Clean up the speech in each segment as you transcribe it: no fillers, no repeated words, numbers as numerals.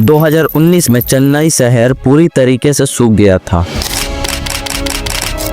2019 में चेन्नई शहर पूरी तरीके से सूख गया था।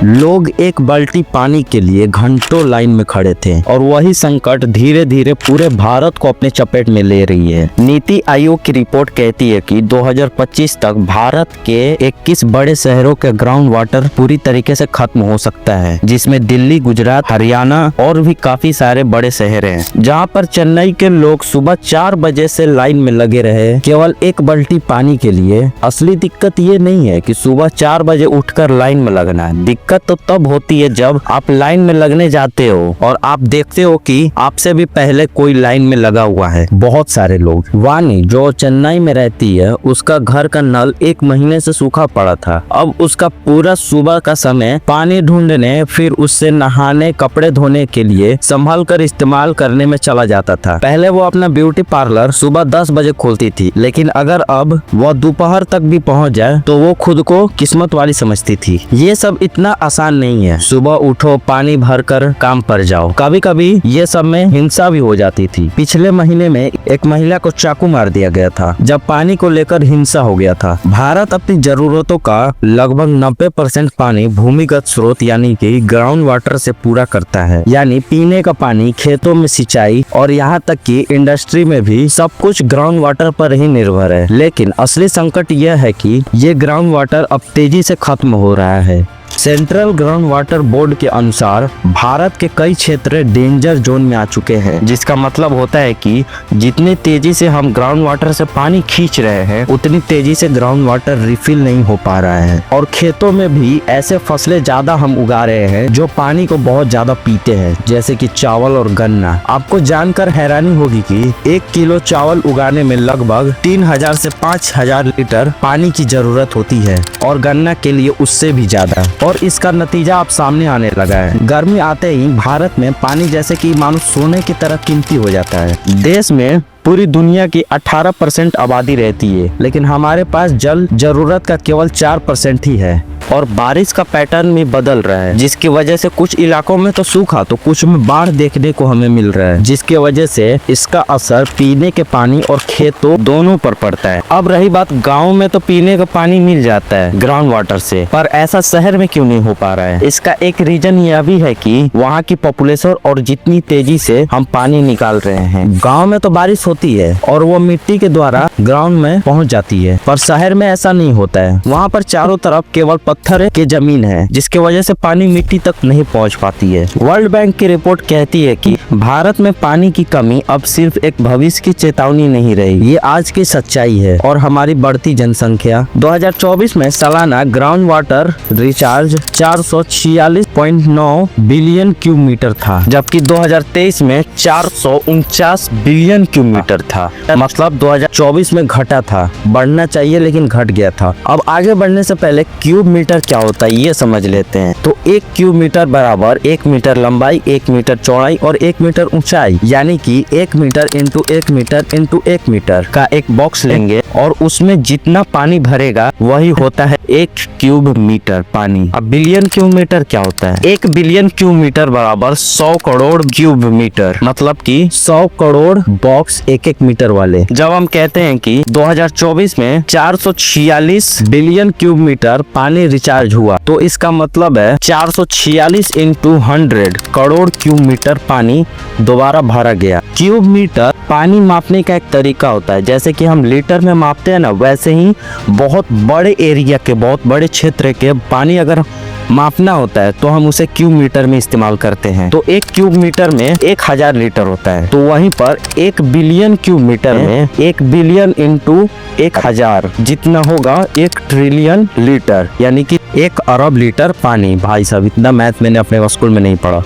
लोग एक बाल्टी पानी के लिए घंटों लाइन में खड़े थे और वही संकट धीरे धीरे पूरे भारत को अपने चपेट में ले रही है। नीति आयोग की रिपोर्ट कहती है कि 2025 तक भारत के 21 बड़े शहरों के ग्राउंड वाटर पूरी तरीके से खत्म हो सकता है, जिसमें दिल्ली, गुजरात, हरियाणा और भी काफी सारे बड़े शहर हैं। जहां पर चेन्नई के लोग सुबह 4 बजे से लाइन में लगे रहे केवल एक बाल्टी पानी के लिए। असली दिक्कत ये नहीं है कि सुबह 4 बजे उठकर लाइन में लगना है। दिक्कत तो तब होती है जब आप लाइन में लगने जाते हो और आप देखते हो कि आपसे भी पहले कोई लाइन में लगा हुआ है। बहुत सारे लोग। वानी जो चेन्नई में रहती है, उसका घर का नल 1 महीने से सूखा पड़ा था। अब उसका पूरा सुबह का समय पानी ढूंढने, फिर उससे नहाने, कपड़े धोने के लिए संभाल कर इस्तेमाल करने में चला जाता था। पहले वो अपना ब्यूटी पार्लर सुबह 10 बजे खोलती थी, लेकिन अगर अब वो दोपहर तक भी पहुंच जाए तो वो खुद को किस्मत वाली समझती थी। ये सब इतना आसान नहीं है। सुबह उठो, पानी भरकर काम पर जाओ। कभी कभी ये सब में हिंसा भी हो जाती थी। पिछले महीने में एक महिला को चाकू मार दिया गया था जब पानी को लेकर हिंसा हो गया था। भारत अपनी जरूरतों का लगभग 90% पानी भूमिगत स्रोत यानी कि ग्राउंड वाटर से पूरा करता है, यानी पीने का पानी, खेतों में सिंचाई और यहाँ तक कि इंडस्ट्री में भी सब कुछ ग्राउंड वाटर पर ही निर्भर है। लेकिन असली संकट यह है कि ये ग्राउंड वाटर अब तेजी से खत्म हो रहा है। सेंट्रल ग्राउंड वाटर बोर्ड के अनुसार भारत के कई क्षेत्र डेंजर जोन में आ चुके हैं, जिसका मतलब होता है कि जितनी तेजी से हम ग्राउंड वाटर से पानी खींच रहे हैं, उतनी तेजी से ग्राउंड वाटर रिफिल नहीं हो पा रहा है। और खेतों में भी ऐसे फसलें ज्यादा हम उगा रहे हैं जो पानी को बहुत ज्यादा पीते हैं, जैसे कि चावल और गन्ना। आपको जानकर हैरानी होगी कि 1 किलो चावल उगाने में लगभग 3000 से 5000 लीटर पानी की जरूरत होती है और गन्ना के लिए उससे भी ज्यादा। और इसका नतीजा अब सामने आने लगा है। गर्मी आते ही भारत में पानी जैसे कि मानो सोने की तरह कीमती हो जाता है। देश में पूरी दुनिया की 18% आबादी रहती है, लेकिन हमारे पास जल जरूरत का केवल 4% ही है। और बारिश का पैटर्न भी बदल रहा है, जिसकी वजह से कुछ इलाकों में तो सूखा तो कुछ में बाढ़ देखने को हमें मिल रहा है, जिसकी वजह से इसका असर पीने के पानी और खेतों दोनों पर पड़ता है। अब रही बात, गाँव में तो पीने का पानी मिल जाता है ग्राउंड वाटर से, पर ऐसा शहर में क्यों नहीं हो पा रहा है? इसका एक रीजन यह भी है कि वहाँ की पॉपुलेशन और जितनी तेजी से हम पानी निकाल रहे हैं। गाँव में तो बारिश होती है और वो मिट्टी के द्वारा ग्राउंड में पहुंच जाती है, पर शहर में ऐसा नहीं होता है। वहाँ पर चारों तरफ केवल पत्थर की जमीन है, जिसके वजह से पानी मिट्टी तक नहीं पहुंच पाती है। वर्ल्ड बैंक की रिपोर्ट कहती है कि भारत में पानी की कमी अब सिर्फ एक भविष्य की चेतावनी नहीं रही, ये आज की सच्चाई है। और हमारी बढ़ती जनसंख्या 2024 में सालाना ground water recharge 446.9 billion cube metre था, जबकि 2023 में 449 बिलियन क्यूब मीटर था। मतलब 2024 में घटा था। बढ़ना चाहिए लेकिन घट गया था। अब आगे बढ़ने से पहले क्यूब मीटर क्या होता है ये समझ लेते हैं। तो 1 क्यूब मीटर बराबर 1 मीटर लंबाई, 1 मीटर चौड़ाई और 1 मीटर ऊंचाई, यानी कि 1 metre into 1 metre into 1 metre का एक बॉक्स लेंगे और उसमें जितना पानी भरेगा वही होता है 1 क्यूब मीटर पानी। अब बिलियन क्यूब मीटर क्या होता है? 1 बिलियन क्यूब मीटर बराबर 100 करोड़ क्यूब मीटर, मतलब कि 100 करोड़ बॉक्स 1-1 मीटर वाले। जब हम कहते हैं कि 2024 में 446 बिलियन क्यूब मीटर पानी रिचार्ज हुआ, तो इसका मतलब है 446 इंटू 100 करोड़ क्यूब मीटर पानी दोबारा भरा गया। क्यूब मीटर पानी मापने का एक तरीका होता है। जैसे कि हम लीटर में मापते हैं ना, वैसे ही बहुत बड़े एरिया के, बहुत बड़े क्षेत्र के पानी अगर मापना होता है तो हम उसे क्यूब मीटर में इस्तेमाल करते हैं। तो 1 क्यूब मीटर में 1000 लीटर होता है। तो वहीं पर 1 बिलियन क्यूब मीटर में 1 बिलियन इंटू 1000 जितना होगा 1 ट्रिलियन लीटर, यानी कि 1 अरब लीटर पानी। भाई साहब, इतना मैथ मैंने अपने स्कूल में नहीं पढ़ा।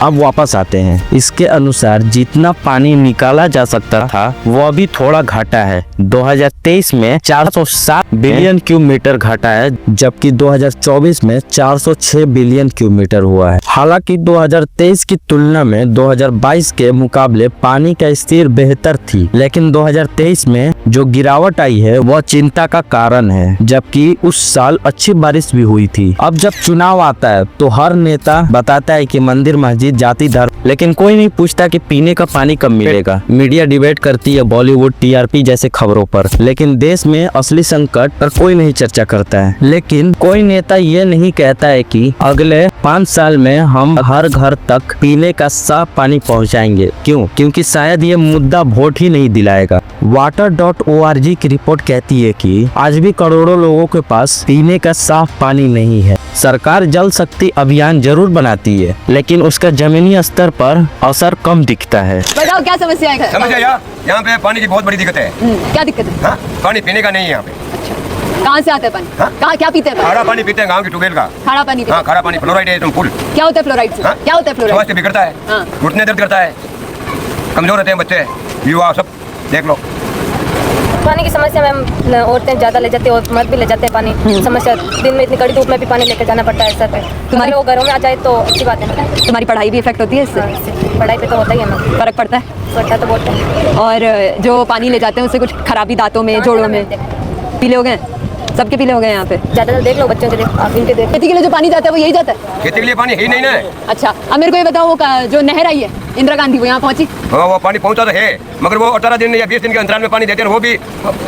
अब वापस आते हैं। इसके अनुसार जितना पानी निकाला जा सकता था वो अभी थोड़ा घटा है। 2023 में 407 बिलियन क्यूब मीटर घटा है, जबकि 2024 में 406 बिलियन क्यूब मीटर हुआ है। हालांकि 2023 की तुलना में 2022 के मुकाबले पानी का स्थिति बेहतर थी, लेकिन 2023 में जो गिरावट आई है वह चिंता का कारण है, जबकि उस साल अच्छी बारिश भी हुई थी। अब जब चुनाव आता है तो हर नेता बताता है कि मंदिर, मस्जिद, जाति, धर्म लेकिन कोई नहीं पूछता कि पीने का पानी कब मिलेगा। मीडिया डिबेट करती है बॉलीवुड, टीआरपी जैसे खबरों पर, लेकिन देश में असली संकट पर कोई नहीं चर्चा करता है। लेकिन कोई नेता ये नहीं कहता है कि अगले 5 साल में हम हर घर तक पीने का साफ पानी पहुंचाएंगे। क्यों? क्योंकि शायद ये मुद्दा वोट ही नहीं दिलाएगा। water.org की रिपोर्ट कहती है कि आज भी करोड़ों लोगों के पास पीने का साफ पानी नहीं है। सरकार जल शक्ति अभियान जरूर बनाती है, लेकिन उसका जमीनी स्तर पर असर कम दिखता है। बताओ क्या समस्या है? समस्या यहाँ पे पानी की बहुत बड़ी दिक्कत है। क्या दिक्कत है? हाँ? पानी पीने का नहीं है यहाँ पे। कहाँ से आता है पानी? हाँ? कहाँ क्या पीते हैं? खारा पानी पीते हैं गाँव की ट्यूबवेल का। खारा पानी पीते हाँ, खारा पानी फ्लोराइड है तुम फुल। क्या होता है फ्लोराइड से? हाँ? क्या होता है फ्लोराइड? स्वास्थ्य बिगड़ता है, हाँ। घुटने दर्द करता है, कमजोर रहते हैं बच्चे, युवा सब देख लो। पानी की समस्या में औरतें ज़्यादा ले जाती हैं और मर्द भी ले जाते हैं पानी। समस्या दिन में इतनी कड़ी धूप में भी पानी लेकर जाना पड़ता है सर पे। तुम्हारे वो घरों में आ जाए तो अच्छी बात है। तुम्हारी पढ़ाई भी इफेक्ट होती है इससे? पढ़ाई पे तो होता ही है हमें, फर्क पड़ता है? पड़ता तो बहुत है। और जो पानी ले जाते हैं उससे कुछ खराबी दांतों में, जोड़ों में? पीले हो गए? सबके पीले हो गए यहाँ पे? ज़्यादातर देख लो बच्चों के देख, आप इनके देख। खेती के लिए जो पानी जाता है वो यही जाता है? खेती के लिए पानी ही नहीं ना है। अच्छा, अब मेरे को ये बताओ, वो जो नहर आई है इंदिरा गांधी, वो यहाँ पहुंची? हाँ, वो पानी पहुँचा तो है, मगर वो 18 दिन या 20 दिन के अंतराल में पानी देते हैं, वो भी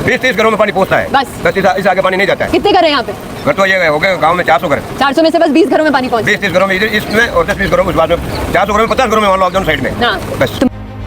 20-30 घरों में पानी पहुँचता है। बस इस आगे पानी नहीं जाता है। कितने घर है यहाँ पे? घर तो ये हो गए गाँव में 400 घर। 400 में से बस 20 घरों में पानी पहुंचा? 20-30 घरों में इधर इसमें और 10-20 घरों में उस बाद में 400 घरों में 50 घरों में लॉकडाउन साइड में हाँ। बस।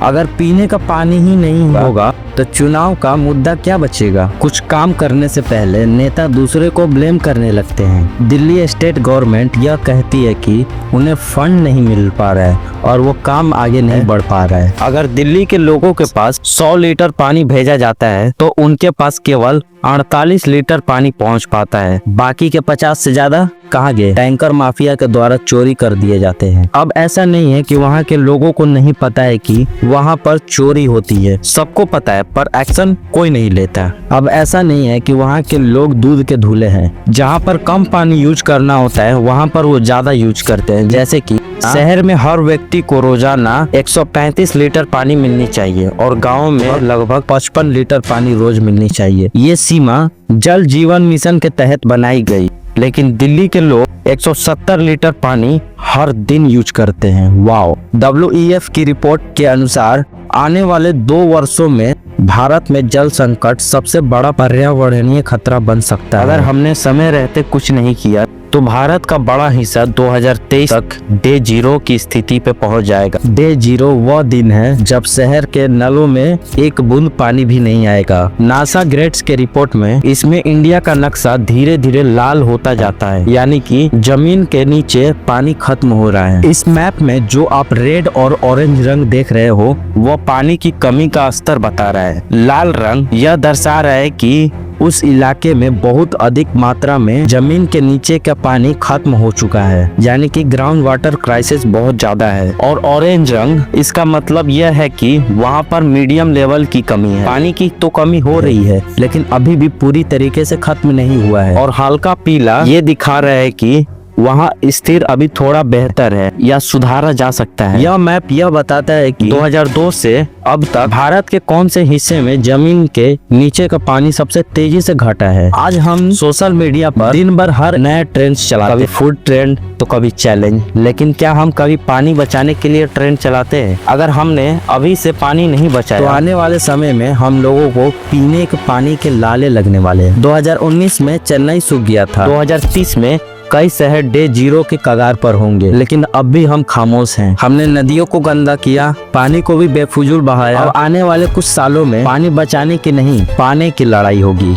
अगर पीने का पानी ही नहीं होगा तो चुनाव का मुद्दा क्या बचेगा? कुछ काम करने से पहले नेता दूसरे को ब्लेम करने लगते हैं। दिल्ली स्टेट गवर्नमेंट यह कहती है कि उन्हें फंड नहीं मिल पा रहा है और वो काम आगे नहीं बढ़ पा रहा है। अगर दिल्ली के लोगों के पास 100 लीटर पानी भेजा जाता है तो उनके पास केवल 48 लीटर पानी पहुंच पाता है। बाकी के 50 से ज्यादा कहाँ गए? टैंकर माफिया के द्वारा चोरी कर दिए जाते हैं। अब ऐसा नहीं है कि वहाँ के लोगों को नहीं पता है कि वहाँ पर चोरी होती है, सबको पता है, पर एक्शन कोई नहीं लेता। अब ऐसा नहीं है कि वहाँ के लोग दूध के धूले हैं। जहाँ पर कम पानी यूज करना होता है वहाँ पर वो ज्यादा यूज करते हैं। जैसे कि शहर में हर व्यक्ति को रोजाना 135 लीटर पानी मिलनी चाहिए और गाँव में लगभग 55 लीटर पानी रोज मिलनी चाहिए। ये सीमा जल जीवन मिशन के तहत बनाई गई, लेकिन दिल्ली के लोग 170 लीटर पानी हर दिन यूज करते हैं। वाओ। WEF की रिपोर्ट के अनुसार आने वाले 2 वर्षों में भारत में जल संकट सबसे बड़ा पर्यावरणीय खतरा बन सकता है। अगर हमने समय रहते कुछ नहीं किया तो भारत का बड़ा हिस्सा 2023 तक डे 0 की स्थिति पे पहुंच जाएगा। डे 0 वह दिन है जब शहर के नलों में एक बूंद पानी भी नहीं आएगा। नासा ग्रेड्स के रिपोर्ट में इसमें इंडिया का नक्शा धीरे धीरे लाल होता जाता है, यानी कि जमीन के नीचे पानी खत्म हो रहा है। इस मैप में जो आप रेड और ऑरेंज रंग देख रहे हो वह पानी की कमी का स्तर बता रहा है। लाल रंग यह दर्शा रहा है कि उस इलाके में बहुत अधिक मात्रा में जमीन के नीचे का पानी खत्म हो चुका है, यानी कि ग्राउंड वाटर क्राइसिस बहुत ज्यादा है। और ऑरेंज रंग इसका मतलब यह है कि वहाँ पर मीडियम लेवल की कमी है। पानी की तो कमी हो रही है लेकिन अभी भी पूरी तरीके से खत्म नहीं हुआ है। और हल्का पीला ये दिखा रहा है कि वहाँ स्थिर अभी थोड़ा बेहतर है या सुधारा जा सकता है। यह मैप यह बताता है कि 2002 से अब तक भारत के कौन से हिस्से में जमीन के नीचे का पानी सबसे तेजी से घटा है। आज हम सोशल मीडिया पर दिन भर हर नया ट्रेंड चलाते हैं, कभी फूड ट्रेंड तो कभी चैलेंज, लेकिन क्या हम कभी पानी बचाने के लिए ट्रेंड चलाते हैं? अगर हमने अभी से पानी नहीं बचाया तो आने वाले समय में हम लोगों को पीने के पानी के लाले लगने वाले हैं। 2019 में चेन्नई सूख गया था। 2030 में कई शहर डे 0 के कगार पर होंगे, लेकिन अब भी हम खामोश हैं। हमने नदियों को गंदा किया, पानी को भी बेफुजूल बहाया। अब आने वाले कुछ सालों में पानी बचाने की नहीं, पाने की लड़ाई होगी।